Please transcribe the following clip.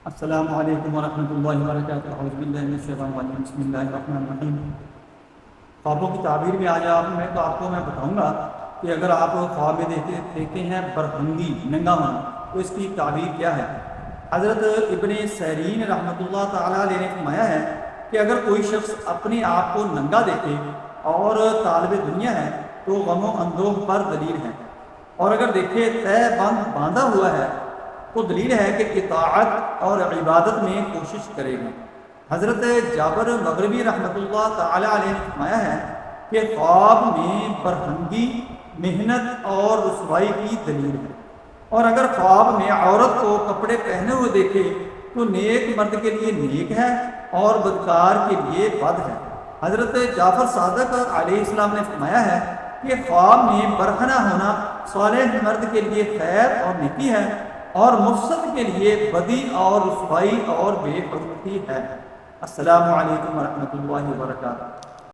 السلام علیکم ورحمۃ اللہ وبرکاتہ۔ اعوذ باللہ من الشیطان الرجیم، بسم اللہ الرحمن الرحیم۔ خوابوں کی تعبیر میں آج آپ کو بتاؤں گا کہ اگر آپ خواب میں دیکھتے ہیں برہنگی، ننگا ہونا، تو اس کی تعبیر کیا ہے۔ حضرت ابن سیرین رحمۃ اللہ تعالیٰ علیہ نے فرمایا ہے کہ اگر کوئی شخص اپنے آپ کو ننگا دیکھے اور طالب دنیا ہے تو غم و اندوہ پر دلیل ہے، اور اگر دیکھے طے بند باندھا ہوا ہے تو دلیل ہے کہ اطاعت اور عبادت میں کوشش کرے گا۔ حضرت جابر مغربی رحمۃ اللہ تعالی علیہ نے فرمایا ہے کہ خواب میں برہنگی محنت اور رسوائی کی دلیل ہے، اور اگر خواب میں عورت کو کپڑے پہنے ہوئے دیکھے تو نیک مرد کے لیے نیک ہے اور بدکار کے لیے بد ہے۔ حضرت جعفر صادق علیہ السلام نے فرمایا ہے کہ خواب میں برہنہ ہونا صالح مرد کے لیے خیر اور نیکی ہے، اور مفسد کے لیے بدی اور رسوائی اور بے حرمتی ہے۔ السلام علیکم ورحمۃ اللہ وبرکاتہ۔